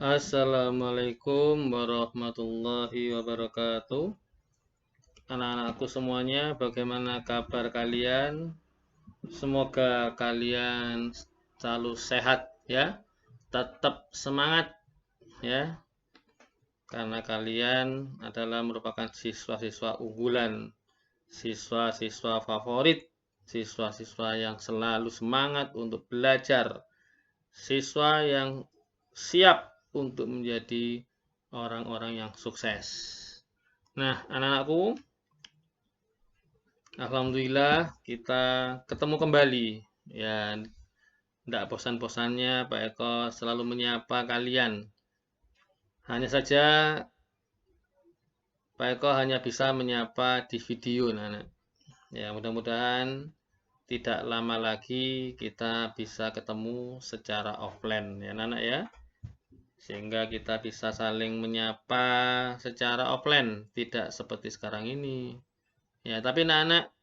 Assalamualaikum warahmatullahi wabarakatuh. Anak-anakku semuanya, bagaimana kabar kalian? Semoga kalian selalu sehat ya. Tetap semangat ya, karena kalian adalah merupakan siswa-siswa unggulan, siswa-siswa favorit, siswa-siswa yang selalu semangat untuk belajar, siswa yang siap untuk menjadi orang-orang yang sukses. Nah, anak-anakku, alhamdulillah kita ketemu kembali. Ya, tidak bosan-bosannya Pak Eko selalu menyapa kalian. Hanya saja Pak Eko hanya bisa menyapa di video, anak. Ya, mudah-mudahan tidak lama lagi kita bisa ketemu secara offline ya, anak ya. Sehingga kita bisa saling menyapa secara offline, tidak seperti sekarang ini. Ya, tapi anak-anak,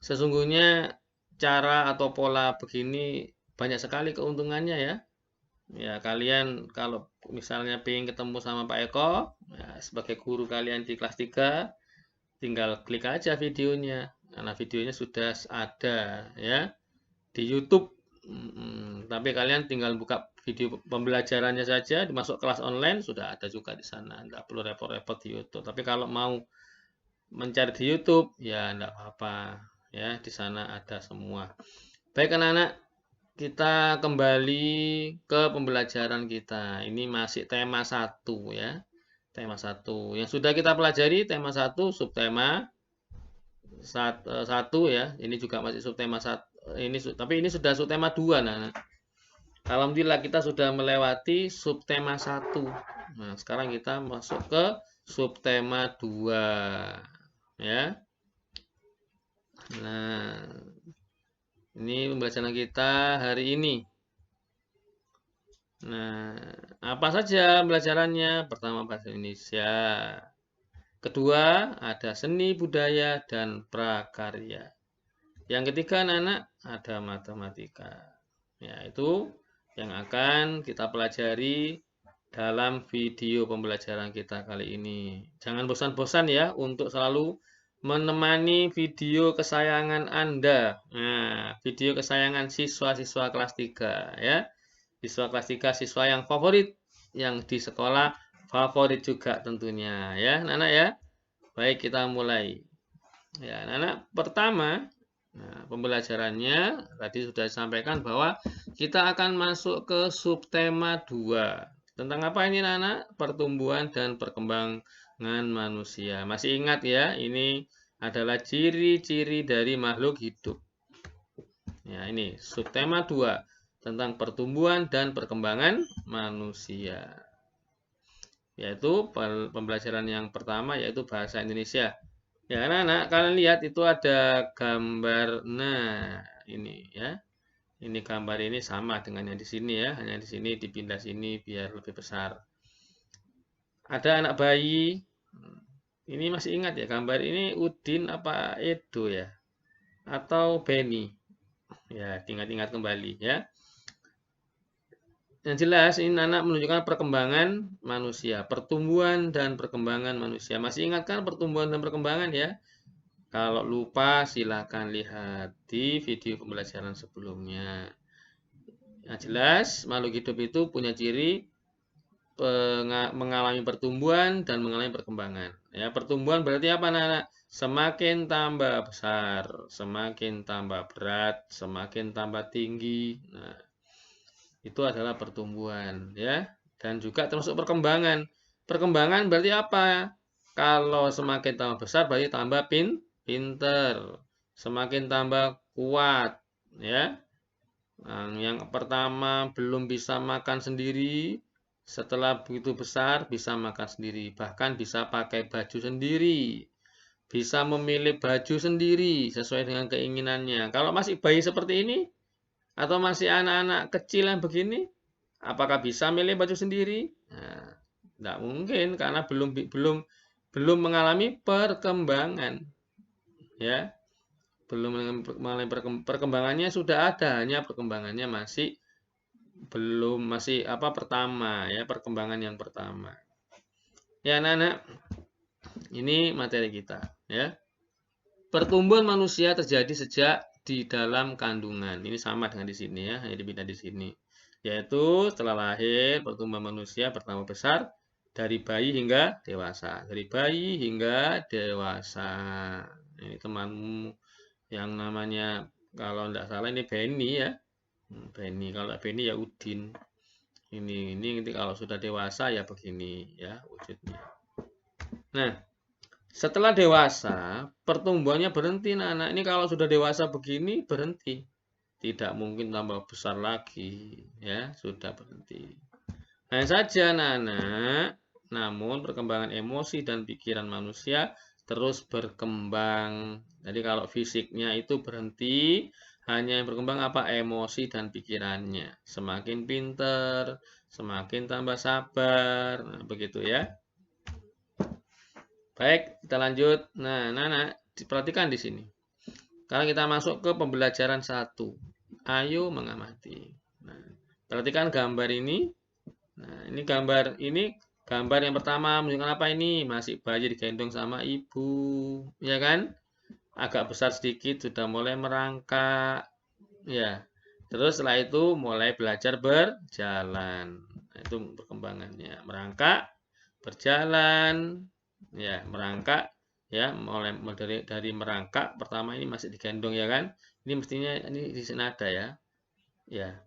sesungguhnya cara atau pola begini banyak sekali keuntungannya ya. Ya, kalian kalau misalnya pengen ketemu sama Pak Eko, ya, sebagai guru kalian di kelas 3, tinggal klik aja videonya. Karena videonya sudah ada ya di YouTube. Tapi kalian tinggal buka video pembelajarannya saja, dimasuk kelas online sudah ada juga di sana. Nggak perlu repot-repot di YouTube. Tapi kalau mau mencari di YouTube, ya enggak apa-apa. Ya, di sana ada semua. Baik anak-anak, kita kembali ke pembelajaran kita. Ini masih tema 1 ya. Tema 1. Yang sudah kita pelajari tema 1, subtema 1 ya. Ini juga masih subtema 1. Tapi ini sudah subtema 2 nah. Alhamdulillah kita sudah melewati subtema 1. Nah, sekarang kita masuk ke subtema 2 ya. Nah, ini pembelajaran kita hari ini. Nah, apa saja pembelajarannya? Pertama bahasa Indonesia. Kedua, ada seni budaya dan prakarya. Yang ketiga, anak-anak, ada matematika. Ya, itu yang akan kita pelajari dalam video pembelajaran kita kali ini. Jangan bosan-bosan ya untuk selalu menemani video kesayangan Anda. Nah, video kesayangan siswa-siswa kelas 3 ya. Siswa kelas 3, siswa yang favorit, yang di sekolah favorit juga tentunya ya, anak-anak ya. Baik, kita mulai. Ya, anak-anak, pertama, nah, pembelajarannya tadi sudah disampaikan bahwa kita akan masuk ke subtema 2. Tentang apa ini, anak-anak? Pertumbuhan dan perkembangan manusia. Masih ingat ya, ini adalah ciri-ciri dari makhluk hidup. Ya, ini subtema 2 tentang pertumbuhan dan perkembangan manusia. Yaitu pembelajaran yang pertama yaitu bahasa Indonesia. Ya, anak-anak, kalian lihat itu ada gambar. Nah, ini ya. Ini gambar ini sama dengan yang di sini ya, hanya di sini dipindah sini biar lebih besar. Ada anak bayi. Ini masih ingat ya, gambar ini Udin apa Edo ya? Atau Benny? Ya, ingat-ingat kembali ya. Yang jelas ini anak menunjukkan perkembangan manusia, pertumbuhan dan perkembangan manusia. Masih ingat kan pertumbuhan dan perkembangan ya? Kalau lupa silakan lihat di video pembelajaran sebelumnya. Yang jelas makhluk hidup itu punya ciri mengalami pertumbuhan dan mengalami perkembangan. Ya, pertumbuhan berarti apa, anak-anak? Semakin tambah besar, semakin tambah berat, semakin tambah tinggi. Nah, itu adalah pertumbuhan ya, dan juga termasuk perkembangan. Perkembangan berarti apa? Kalau semakin tambah besar berarti tambah pinter, semakin tambah kuat ya. Nah, yang pertama belum bisa makan sendiri, setelah begitu besar bisa makan sendiri, bahkan bisa pakai baju sendiri, bisa memilih baju sendiri sesuai dengan keinginannya. Kalau masih bayi seperti ini, atau masih anak-anak kecil yang begini, apakah bisa milih baju sendiri? Nah, tidak mungkin karena belum mengalami perkembangan, ya. Belum mengalami perkembangannya sudah ada, hanya perkembangannya masih belum masih pertama ya, perkembangan yang pertama. Ya, anak-anak, ini materi kita ya. Pertumbuhan manusia terjadi sejak di dalam kandungan. Ini sama dengan di sini ya, hanya dipindah di sini. Yaitu setelah lahir, pertumbuhan manusia bertambah besar dari bayi hingga dewasa. Dari bayi hingga dewasa. Ini temanmu yang namanya, kalau tidak salah ini Benny ya. Benny, kalau Benny ya Udin. Ini nanti kalau sudah dewasa ya begini ya wujudnya. Nah, setelah dewasa, pertumbuhannya berhenti, anak. Ini kalau sudah dewasa begini, berhenti. Tidak mungkin tambah besar lagi, ya, sudah berhenti. Hanya saja, anak. Namun, perkembangan emosi dan pikiran manusia terus berkembang. Jadi, kalau fisiknya itu berhenti, hanya yang berkembang emosi dan pikirannya. Semakin pinter, semakin tambah sabar. Nah, begitu ya. Baik, kita lanjut. Nah, diperhatikan di sini. Sekarang kita masuk ke pembelajaran 1. Ayo mengamati. Nah, perhatikan gambar ini. Nah, ini gambar yang pertama menunjukkan apa ini? Masih bayi digendong sama ibu, ya kan? Agak besar sedikit sudah mulai merangkak. Ya. Terus setelah itu mulai belajar berjalan. Nah, itu perkembangannya. Merangkak, berjalan, ya, merangkak, ya, mulai dari merangkak pertama ini masih digendong ya kan? Ini mestinya ini di sini ada ya. Ya,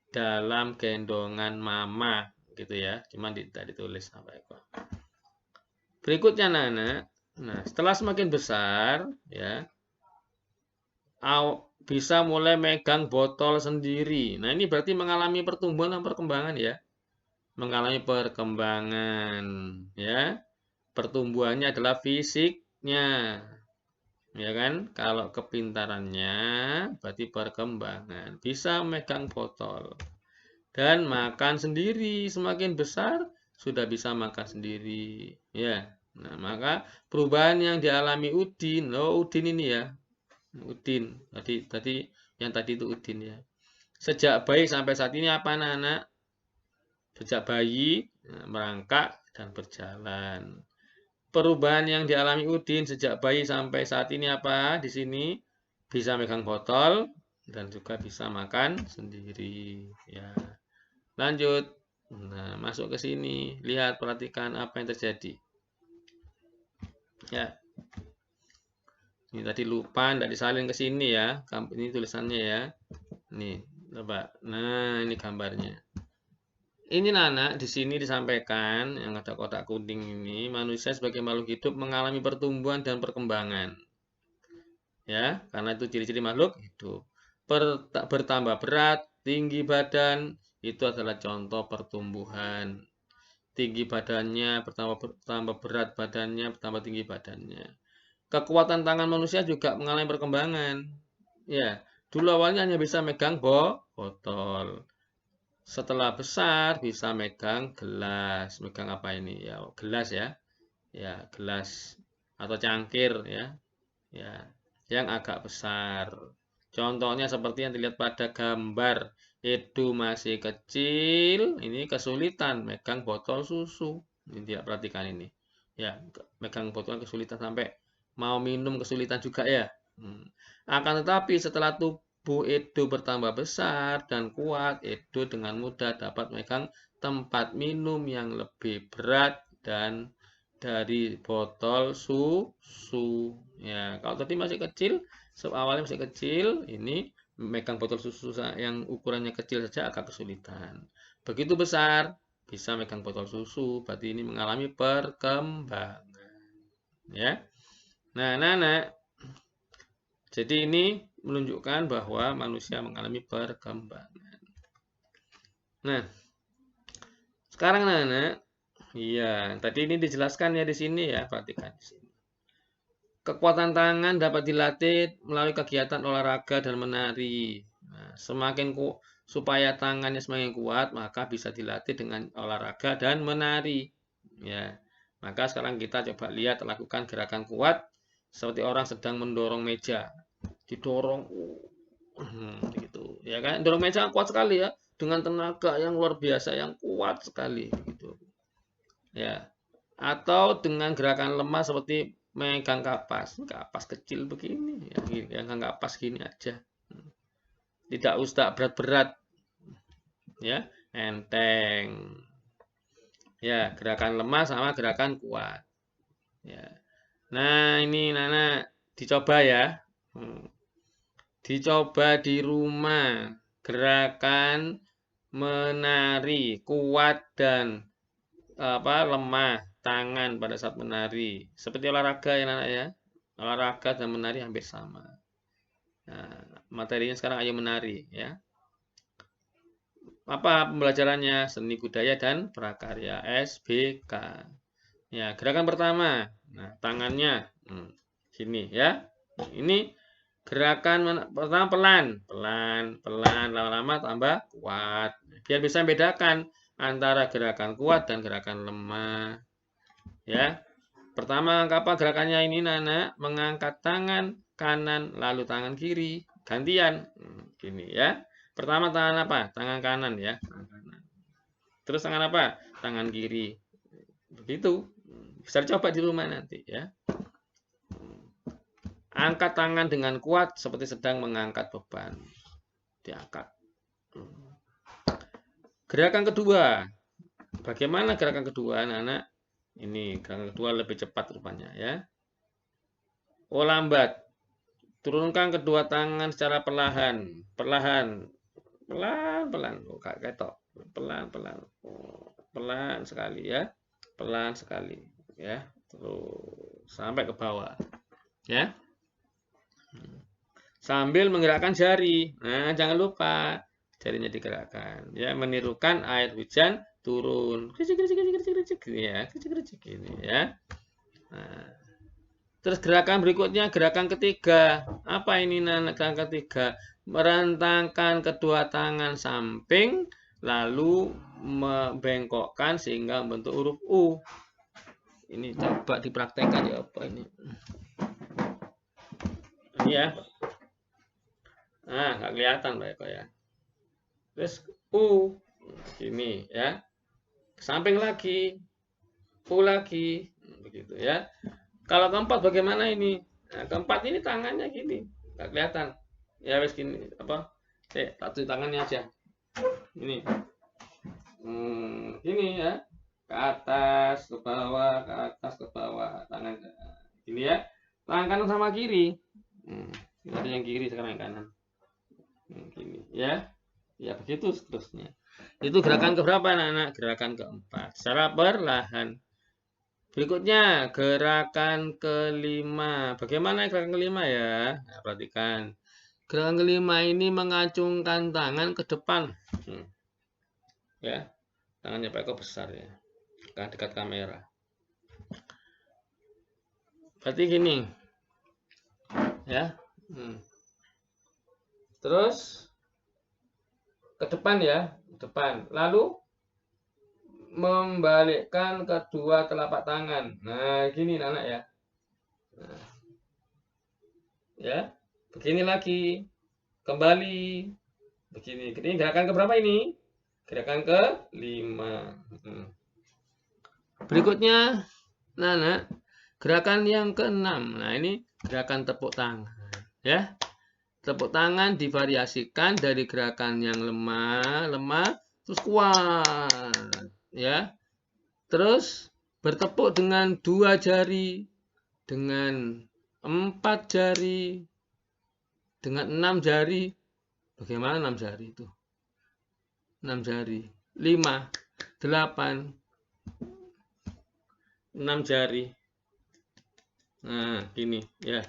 dalam gendongan mama gitu ya. Cuman tidak ditulis apa itu. Berikutnya Nana. Nah, setelah semakin besar ya, bisa mulai megang botol sendiri. Nah, ini berarti mengalami pertumbuhan dan perkembangan ya. Mengalami perkembangan ya. Pertumbuhannya adalah fisiknya. Ya kan? Kalau kepintarannya berarti perkembangan. Bisa megang botol dan makan sendiri. Semakin besar sudah bisa makan sendiri. Ya. Nah, maka perubahan yang dialami Udin. Oh, Udin ini ya. Udin. Tadi yang tadi itu Udin ya. Sejak bayi sampai saat ini apa anak-anak? Sejak bayi merangkak dan berjalan. Perubahan yang dialami Udin sejak bayi sampai saat ini apa? Di sini bisa megang botol dan juga bisa makan sendiri. Ya, lanjut. Nah, masuk ke sini. Lihat, perhatikan apa yang terjadi. Ya, ini tadi lupa, tidak disalin ke sini ya. Ini tulisannya ya. Nih, coba. Nah, ini gambarnya. Ini Nana, di sini disampaikan yang ada kotak kuning ini, manusia sebagai makhluk hidup mengalami pertumbuhan dan perkembangan. Ya, karena itu ciri-ciri makhluk hidup. Bertambah berat, tinggi badan, itu adalah contoh pertumbuhan. Tinggi badannya, bertambah berat badannya, bertambah tinggi badannya. Kekuatan tangan manusia juga mengalami perkembangan. Ya, dulu awalnya hanya bisa megang botol. Setelah besar bisa megang gelas. Megang apa ini? Ya, gelas ya. Ya, gelas atau cangkir ya. Ya, yang agak besar. Contohnya seperti yang dilihat pada gambar. Edu masih kecil, ini kesulitan megang botol susu. Ini tidak perhatikan ini. Ya, megang botol kesulitan sampai mau minum kesulitan juga ya. Akan tetapi setelah tubuh Edo bertambah besar dan kuat, Edo dengan mudah dapat megang tempat minum yang lebih berat dan dari botol susu. Ya, kalau tadi masih kecil, awalnya masih kecil, ini megang botol susu yang ukurannya kecil saja agak kesulitan. Begitu besar, bisa megang botol susu, berarti ini mengalami perkembangan. Ya. Nah, jadi ini menunjukkan bahwa manusia mengalami perkembangan. Nah, sekarang Nana, iya, tadi ini dijelaskan ya di sini ya, perhatikan di sini. Kekuatan tangan dapat dilatih melalui kegiatan olahraga dan menari. Nah, supaya tangannya semakin kuat, maka bisa dilatih dengan olahraga dan menari. Ya, maka sekarang kita coba lihat lakukan gerakan kuat seperti orang sedang mendorong meja, didorong, gitu, ya kan? Dorong meja kuat sekali ya, dengan tenaga yang luar biasa, yang kuat sekali gitu. Ya. Atau dengan gerakan lemah seperti megang kapas kecil begini ya, yang kapas gini aja. Tidak usah berat-berat. Ya, enteng. Ya, gerakan lemah sama gerakan kuat. Ya. Nah, ini Nana dicoba ya. Dicoba di rumah. Gerakan menari kuat dan lemah tangan pada saat menari. Seperti olahraga ya Nana ya. Olahraga dan menari hampir sama. Nah, materinya sekarang ayo menari ya. Apa pembelajarannya? Seni budaya dan prakarya SBK. Ya, gerakan pertama. Nah, tangannya sini ya. Ini gerakan pertama pelan, lama-lama tambah kuat. Biar bisa membedakan antara gerakan kuat dan gerakan lemah. Ya. Pertama, apa gerakannya ini Nana? Mengangkat tangan kanan lalu tangan kiri, gantian. Gini ya. Pertama tangan apa? Tangan kanan ya. Terus tangan apa? Tangan kiri. Begitu. Bisa coba di rumah nanti ya. Angkat tangan dengan kuat seperti sedang mengangkat beban. Diangkat. Gerakan kedua. Bagaimana gerakan kedua, anak-anak? Ini gerakan kedua lebih cepat rupanya ya. Oh, lambat. Turunkan kedua tangan secara perlahan. Pelan-pelan. Oh, ketok. Pelan-pelan. Oh, pelan sekali ya. Pelan sekali ya. Terus sampai ke bawah. Ya. Sambil menggerakkan jari. Nah, jangan lupa jarinya digerakkan. Ya, menirukan air hujan turun. Ya, ini ya. Nah, terus gerakan berikutnya, gerakan ketiga. Apa ini gerakan ketiga? Merentangkan kedua tangan samping, lalu membengkokkan sehingga membentuk huruf U. Ini coba dipraktekkan ya apa ini. Ini ya. Nah, nggak kelihatan Pak ya. Terus U. Gini ya. Samping lagi. U lagi. Begitu ya. Kalau keempat bagaimana ini? Nah, keempat ini tangannya gini, nggak kelihatan. Ya wes gini, apa? Satu tangannya aja. Ini, gini ya, ke atas, ke bawah, ke atas, ke bawah, tangan gini ya. Tangan kanan sama kiri. Ada yang kiri sekarang yang kanan. Gini ya, ya begitu seterusnya. Itu gerakan keberapa anak-anak? Gerakan keempat. Secara perlahan. Berikutnya, gerakan kelima. Bagaimana gerakan kelima ya? Nah, perhatikan. Gerakan kelima ini mengacungkan tangan ke depan. Ya, tangannya Pak Eko besar ya. Dekat kamera. Berarti gini. Ya. Terus ke depan ya. Depan. Lalu membalikkan kedua telapak tangan. Nah, gini anak ya. Nah. Ya, begini lagi. Kembali. Begini. Ini gerakan keberapa ini? Gerakan kelima. Berikutnya, Nana, gerakan yang keenam. Nah, ini gerakan tepuk tangan. Ya, tepuk tangan divariasikan dari gerakan yang lemah, terus kuat. Ya, terus bertepuk dengan 2 jari, dengan 4 jari, dengan 6 jari. Bagaimana 6 jari itu? 6 jari. 5, 8, 6 jari. Nah, gini ya.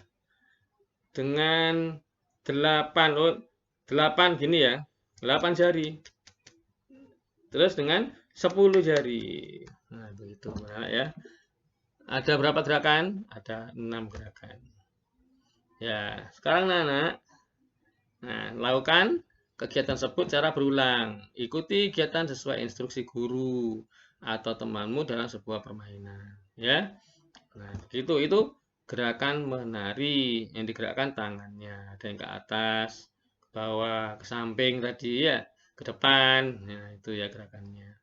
Dengan 8 gini ya. 8 jari. Terus dengan 10 jari. Nah, begitu ya. Ada berapa gerakan? Ada 6 gerakan. Ya, sekarang Nana. Nah, lakukan kegiatan tersebut secara berulang. Ikuti kegiatan sesuai instruksi guru atau temanmu dalam sebuah permainan. Ya. Nah, begitu. Itu gerakan menari yang digerakkan tangannya. Ada yang ke atas, ke bawah, ke samping tadi ya. ke depan. Nah, itu ya gerakannya.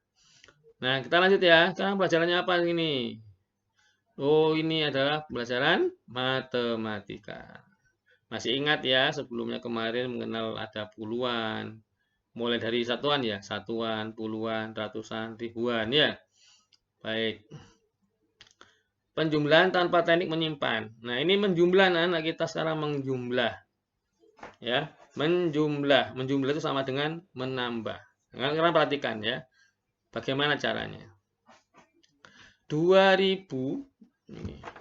Nah, kita lanjut ya. Sekarang pelajarannya apa ini? Oh, ini adalah pelajaran matematika. Masih ingat ya, sebelumnya kemarin mengenal ada puluhan. Mulai dari satuan ya, satuan, puluhan, ratusan, ribuan ya. Baik. Penjumlahan tanpa teknik menyimpan. Nah, ini menjumlah anak kita sekarang menjumlah. Ya, menjumlah. Menjumlah itu sama dengan menambah. Nah, sekarang perhatikan ya. Bagaimana caranya? 2000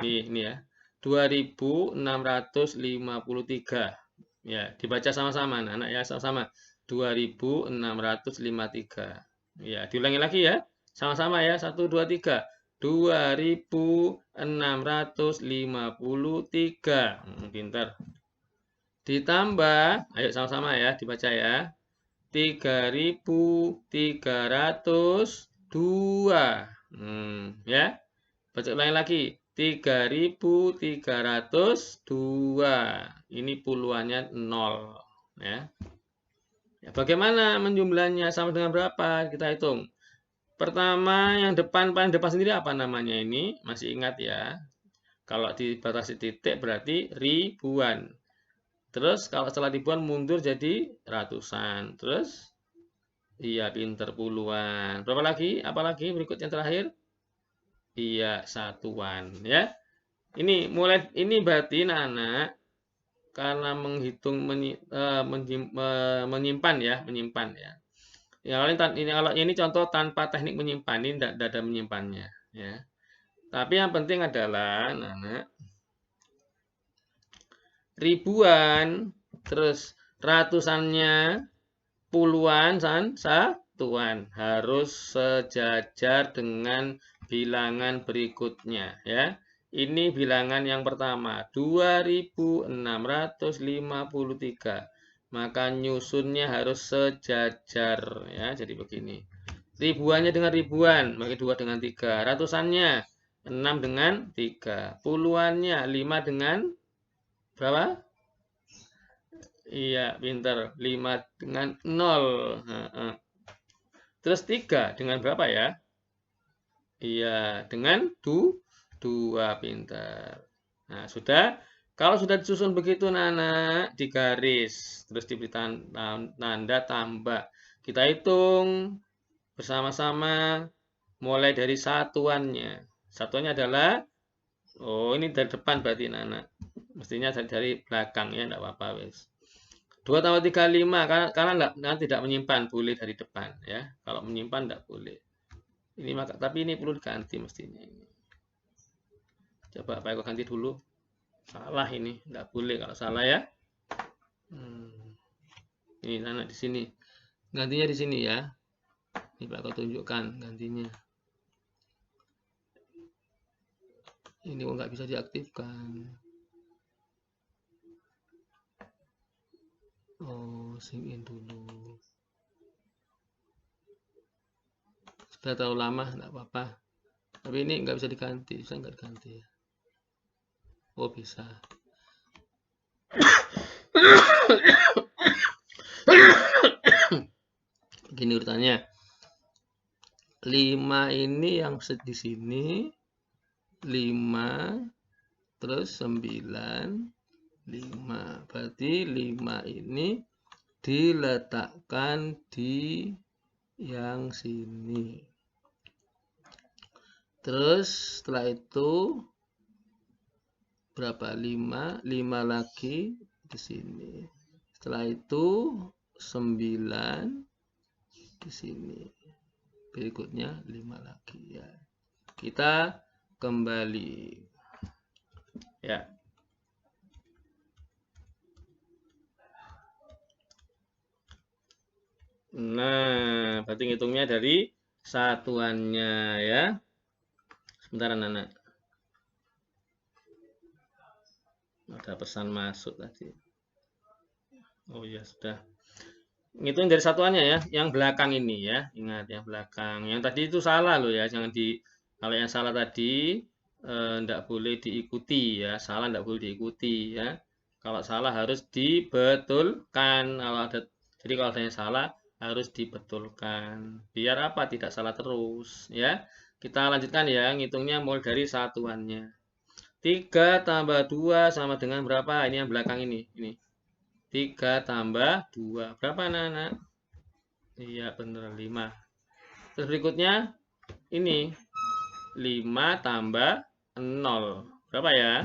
ini ya. 2653. Ya, dibaca sama-sama anak ya, sama-sama. 2653. Ya, diulangi lagi ya. Sama-sama ya. 1 2 3. 2653. Pintar. Ditambah, ayo sama-sama ya, dibaca ya. 3302. Ya. Baca ulangi lagi. 3302. Ini puluhannya 0 ya. Ya, bagaimana menjumlahnya sama dengan berapa? Kita hitung. Pertama yang depan paling depan sendiri apa namanya ini? Masih ingat ya. Kalau dibatasi titik berarti ribuan. Terus kalau setelah ribuan mundur jadi ratusan. Terus iya pinter puluhan. Berapa lagi? Apa lagi berikut yang terakhir? Iya satuan ya. Ini mulai ini berarti anak karena menghitung menyimpan ya. Ya, kalau ini contoh tanpa teknik menyimpan, ini tidak ada menyimpannya ya. Tapi yang penting adalah anak ribuan, terus ratusannya, puluhan, satuan harus sejajar dengan bilangan berikutnya ya. Ini bilangan yang pertama 2653. Maka nyusunnya harus sejajar ya. Jadi begini. Ribuannya dengan ribuan, maka 2 dengan 3. Ratusannya 6 dengan 3. Puluhannya 5 dengan berapa? Iya, pinter. 5 dengan 0. Terus 3 dengan berapa ya? Iya, dengan 2, pinter. Nah, sudah. Kalau sudah disusun begitu, anak, di garis. Terus diberi tanda tambah. Kita hitung bersama-sama mulai dari satuannya. Satuannya adalah, oh ini dari depan berarti anak. Mestinya dari belakang ya, enggak apa-apa wes. 2 tambah 3, 5. Karena tidak menyimpan, boleh dari depan ya. Kalau menyimpan enggak boleh. Ini tapi ini perlu diganti mestinya ini. Coba Pak Eko ganti dulu. Salah ini, enggak boleh kalau salah ya. Ini anak di sini. Gantinya di sini ya. Ini Pak Eko tunjukkan gantinya. Ini kok nggak bisa diaktifkan. Oh, sync in dulu. Sudah terlalu lama, nggak apa-apa. Tapi ini nggak bisa diganti, bisa nggak diganti ya? Oh bisa. Begini urutannya. 5 ini yang di sini. 5 terus 9 5. Berarti 5 ini diletakkan di yang sini. Terus setelah itu berapa? 5 lagi di sini. Setelah itu 9 di sini. Berikutnya 5 lagi ya. Kita kembali. Ya. Nah, berarti ngitungnya dari satuannya ya. Sebentar anak-anak. Ada pesan masuk tadi. Oh ya sudah. Ngitung dari satuannya ya, yang belakang ini ya. Ingat yang belakang. Yang tadi itu salah loh ya, jangan kalau yang salah tadi enggak boleh diikuti ya. Salah enggak boleh diikuti ya. Kalau salah harus dibetulkan. Jadi kalau ada yang salah harus dibetulkan. Biar apa? Tidak salah terus, ya. Kita lanjutkan ya, ngitungnya mulai dari satuannya. 3 tambah 2 sama dengan berapa? Ini yang belakang ini. 3 tambah 2. Berapa anak-anak? Iya, benar 5. Terus berikutnya ini 5 tambah 0. Berapa ya?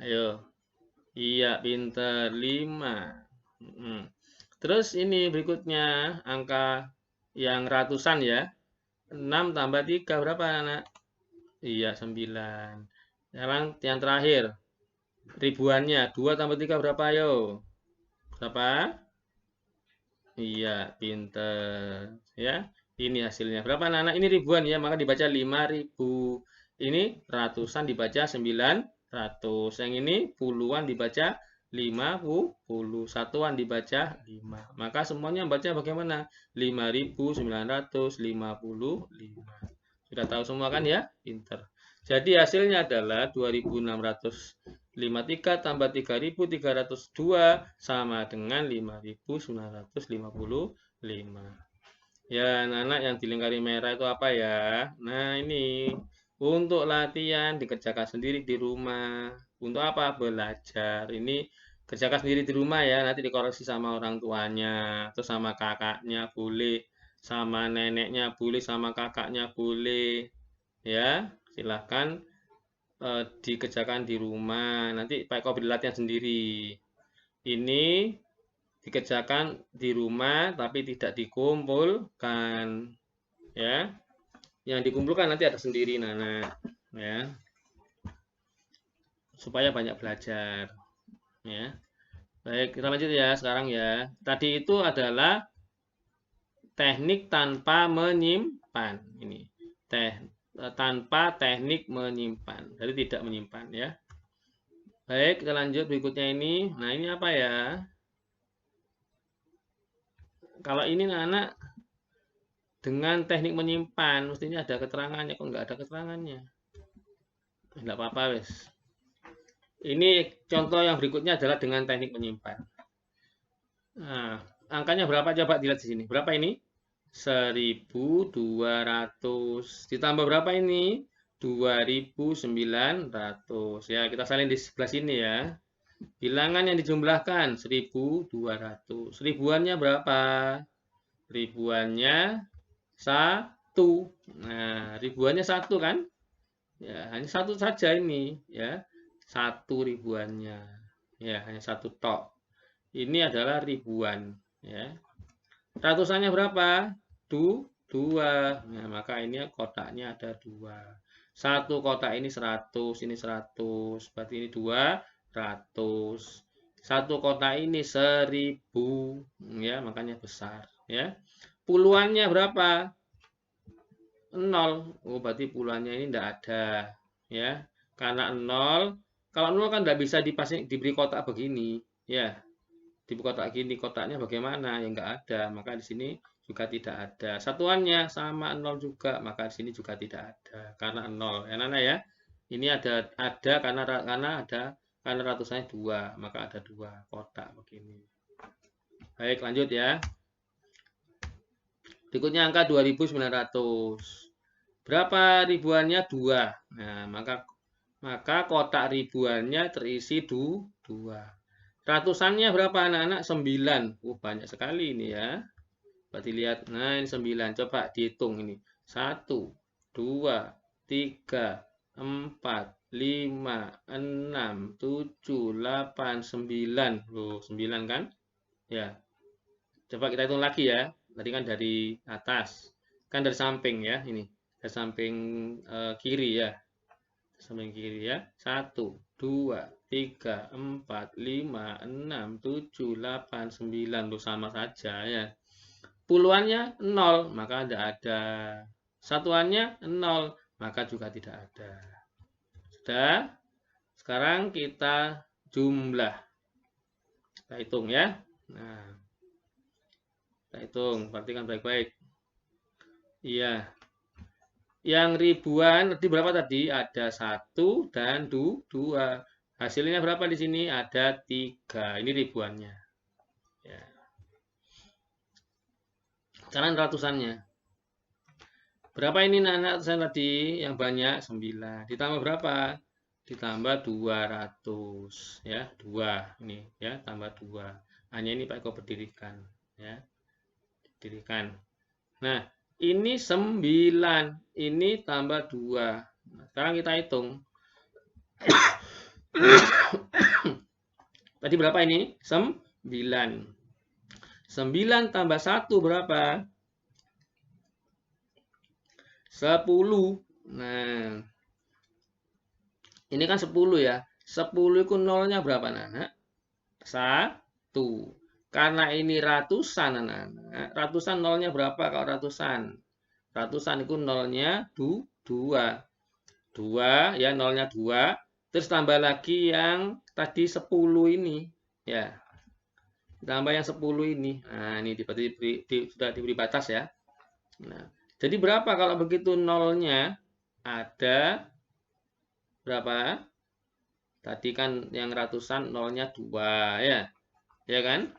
Ayo. Iya, pinter 5. Terus ini berikutnya angka yang ratusan ya. 6 tambah 3 berapa anak? Iya, 9. Sekarang yang terakhir. Ribuannya. 2 tambah 3 berapa ayo? Berapa? Iya, pinter. Ya, ini hasilnya. Berapa anak-anak? Ini ribuan ya, maka dibaca 5.000. Ini ratusan dibaca 900. Yang ini puluhan dibaca 50. Satuan dibaca 5. Maka semuanya baca bagaimana? 5.955. Sudah tahu semua kan ya? Pinter. Jadi hasilnya adalah 2.653 tambah 3.302 sama dengan 5.955. Ya, anak-anak yang dilingkari merah itu apa ya? Nah, ini untuk latihan dikerjakan sendiri di rumah. Untuk apa? Belajar. Ini kerjakan sendiri di rumah ya, nanti dikoreksi sama orang tuanya, atau sama kakaknya boleh, sama neneknya boleh, sama kakaknya boleh. Ya, silahkan dikerjakan di rumah. Nanti Pak Eko beri latihan sendiri. Ini dikerjakan di rumah tapi tidak dikumpulkan. Ya, yang dikumpulkan nanti ada sendiri, Nana. Ya, supaya banyak belajar. Ya, baik kita lanjut ya sekarang ya. Tadi itu adalah teknik tanpa menyimpan. Ini tanpa teknik menyimpan, jadi tidak menyimpan ya. Baik, kita lanjut berikutnya ini. Nah, ini apa ya? Kalau ini anak dengan teknik menyimpan, mestinya ada keterangannya, kok nggak ada keterangannya? Nggak apa-apa, wes. Ini contoh yang berikutnya adalah dengan teknik menyimpan. Nah, angkanya berapa? Coba dilihat di sini. Berapa ini? 1.200. Ditambah berapa ini? 2.900. Ya, kita salin di sebelah sini ya. Bilangan yang dijumlahkan 1.200. Ribuannya berapa? Ribuannya 1. Nah, ribuannya 1 kan? Ya, hanya 1 saja ini ya. 1 ribuannya. Ya, hanya 1 tok. Ini adalah ribuan ya. Ratusannya berapa? 2. Nah, maka ini kotaknya ada 2. 1 kotak ini 100, ini 100. Berarti ini 200. 1 kotak ini 1.000. Ya, makanya besar. Ya. Puluhannya berapa? 0. Oh, berarti puluhannya ini tidak ada. Ya. Karena 0. Kalau 0 kan tidak bisa diberi kotak begini. Ya. Di kotak gini, kotaknya bagaimana? Ya enggak ada. Maka di sini juga tidak ada. Satuannya sama 0 juga, maka di sini juga tidak ada karena 0. Ya, Nana ya. Ini ada karena ratusannya 2, maka ada 2 kotak begini. Baik, lanjut ya. Berikutnya angka 2.900. Berapa ribuannya? 2. Nah, maka kotak ribuannya terisi 2. Ratusannya berapa anak-anak? 9. Banyak sekali ini ya. Berarti lihat, nah ini 9. Coba dihitung ini. 1, 2, 3, 4, 5, 6, 7, 8, 9. Loh, 9 kan? Ya. Coba kita hitung lagi ya. Tadi kan dari atas. Kan dari samping ya, ini. Dari samping kiri ya. Samping kiri ya. 1, 2, 3, 4, 5, 6, 7, 8, 9. Loh, sama saja ya. Puluhannya 0, maka tidak ada. Satuannya 0, maka juga tidak ada. Sudah? Sekarang kita jumlah. Kita hitung ya. Nah, kita hitung, perhatikan baik-baik. Iya. Yang ribuan tadi berapa tadi? Ada 1 dan 2. Hasilnya berapa di sini? Ada 3. Ini ribuannya. Ya. Sekarang ratusannya. Berapa ini anak ratusan tadi? Yang banyak 9. Ditambah berapa? Ditambah 200 ya. 2 ini ya, tambah 2. Hanya ini Pak Eko berdirikan ya. Berdirikan. Nah, ini 9. Ini tambah 2. Nah, sekarang kita hitung. Tadi berapa ini? 9. 9 tambah 1 berapa? 10. Nah, ini kan 10 ya. 10 itu nolnya berapa, anak? 1. Karena ini ratusan, anak-anak. Ratusan nolnya berapa kalau ratusan? Ratusan itu nolnya 2. 2 ya, nolnya 2. Terus tambah lagi yang tadi 10 ini. Ya. Tambah yang 10 ini. Nah, ini sudah diberi batas ya. Nah, jadi berapa kalau begitu nolnya? Ada berapa? Tadi kan yang ratusan nolnya 2 ya. Ya kan?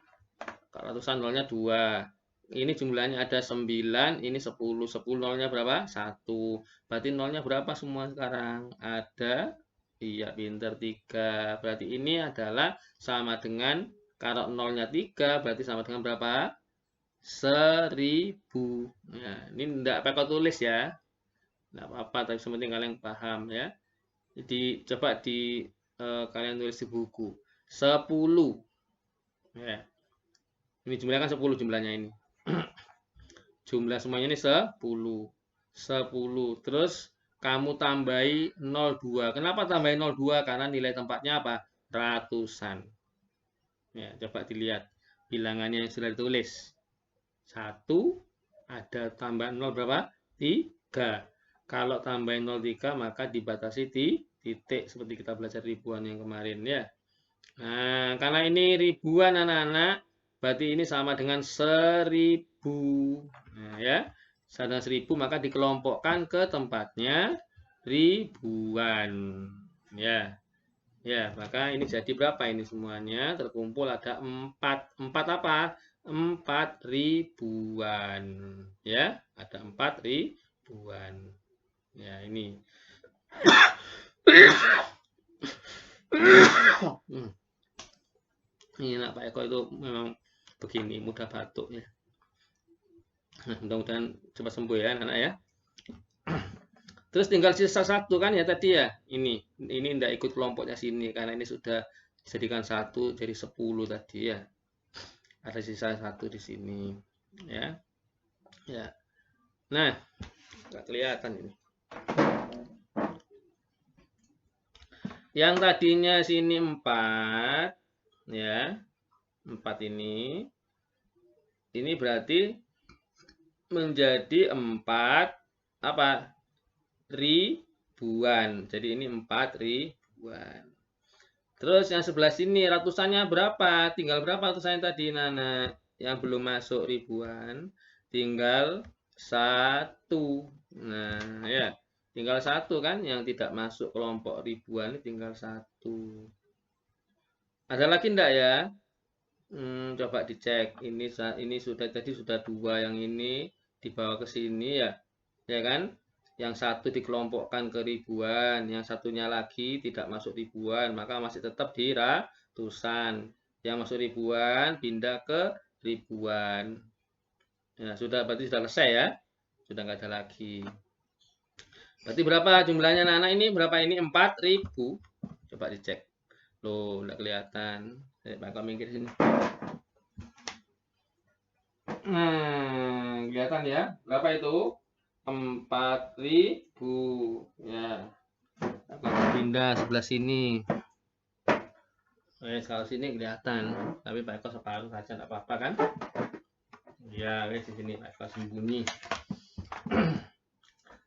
Kalau ratusan nolnya 2. Ini jumlahnya ada 9, ini 10. 10 nolnya berapa? 1. Berarti nolnya berapa semua sekarang? Ada, iya pinter 3. Berarti ini adalah sama dengan, kalau nolnya 3, berarti sama dengan berapa? 1000. Nah, ini enggak pakai tulis ya. Enggak apa-apa, tapi sepenting kalian paham ya. Jadi coba kalian tulis di buku. 10. Ya. Ini jumlahnya kan 10 jumlahnya ini. Jumlah semuanya ini 10. 10. Terus kamu tambahi 02. Kenapa tambahi 02? Karena nilai tempatnya apa? Ratusan. Ya, coba dilihat bilangannya yang sudah ditulis. 1 ada tambah 0 berapa? 3. Kalau tambahin 03 maka dibatasi di titik seperti kita belajar ribuan yang kemarin ya. Nah, karena ini ribuan anak-anak, berarti ini sama dengan 1000. Nah, ya. Sama dengan 1000 maka dikelompokkan ke tempatnya ribuan. Ya. Ya, maka ini jadi berapa ini semuanya? Terkumpul ada 4. 4 apa? 4 ribuan. Ya, ada 4 ribuan. Ya, ini. Ini anak Pak Eko itu memang begini, mudah batuk ya. Nah, mudah-mudahan cepat sembuh ya anak ya. Terus tinggal sisa 1 kan ya tadi ya. Ini tidak ikut kelompoknya sini karena ini sudah dijadikan 1 jadi 10 tadi ya. Ada sisa 1 di sini ya. Ya. Nah, nggak kelihatan ini. Yang tadinya sini 4 ya. 4 ini berarti menjadi 4 apa? Ribuan. Jadi ini 4 ribuan. Terus yang sebelah sini ratusannya berapa? Tinggal berapa ratusannya tadi, Nana? Yang belum masuk ribuan. Tinggal 1. Nah, ya. Tinggal 1 kan yang tidak masuk kelompok ribuan, tinggal 1. Ada lagi enggak ya? Coba dicek. Ini sudah tadi sudah 2 yang ini dibawa ke sini ya. Ya kan? Yang 1 dikelompokkan ke ribuan, yang satunya lagi tidak masuk ribuan, maka masih tetap di ratusan. Yang masuk ribuan pindah ke ribuan. Ya, berarti sudah selesai ya. Sudah nggak ada lagi. Berarti berapa jumlahnya anak ini? Berapa ini? 4000. Coba dicek. Loh, enggak kelihatan. Saya bakal minggir sini. Nah, kelihatan ya. Berapa itu? 4000. Ya. Aku pindah sebelah sini. Kalau sini kelihatan. Tapi Pak Eko separuh saja, enggak apa-apa kan? Ya, di sini Pak Eko sembunyi.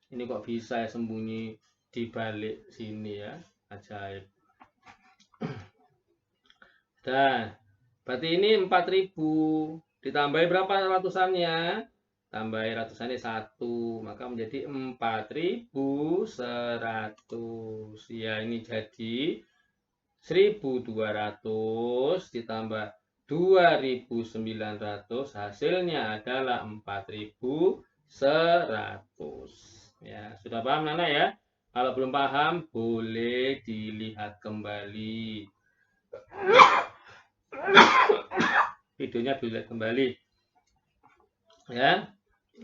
Ini kok bisa ya sembunyi di balik sini ya, ajaib. Dah, berarti ini 4000 ditambahi berapa ratusannya? Tambahi ratusannya 1, maka menjadi 4100. Ya, ini jadi 1200 ditambah 2.900, hasilnya adalah 4.100. Ya, sudah paham Nana ya? Kalau belum paham, boleh dilihat kembali. Videonya dilihat kembali. Ya.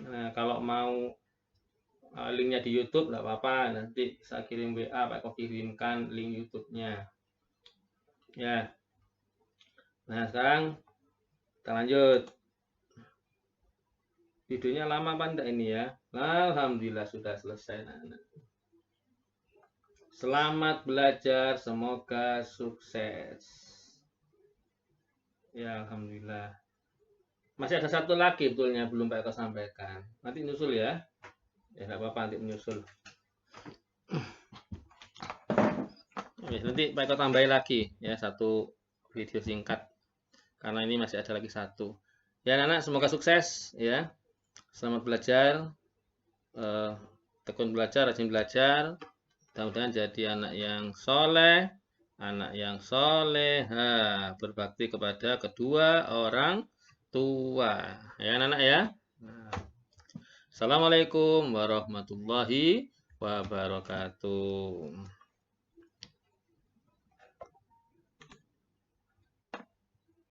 Nah, kalau mau linknya di YouTube nggak apa-apa, nanti saya kirim WA, Pak Eko kirimkan link YouTube-nya. Ya. Nah, sekarang kita lanjut. Videonya lama apa enggak ini ya? Alhamdulillah sudah selesai. Selamat belajar, semoga sukses. Ya, Alhamdulillah. Masih ada satu lagi betulnya belum Pak Eko sampaikan. Nanti nyusul ya. Ya, nggak apa-apa, nanti menyusul. Oke, nanti Pak Eko tambahin lagi ya satu video singkat. Karena ini masih ada lagi satu. Ya, anak-anak semoga sukses ya. Selamat belajar. Tekun belajar, rajin belajar. Mudah-mudahan jadi anak yang soleh, anak yang soleha, berbakti kepada kedua orang tua. Ya, anak-anak ya. Assalamualaikum warahmatullahi wabarakatuh.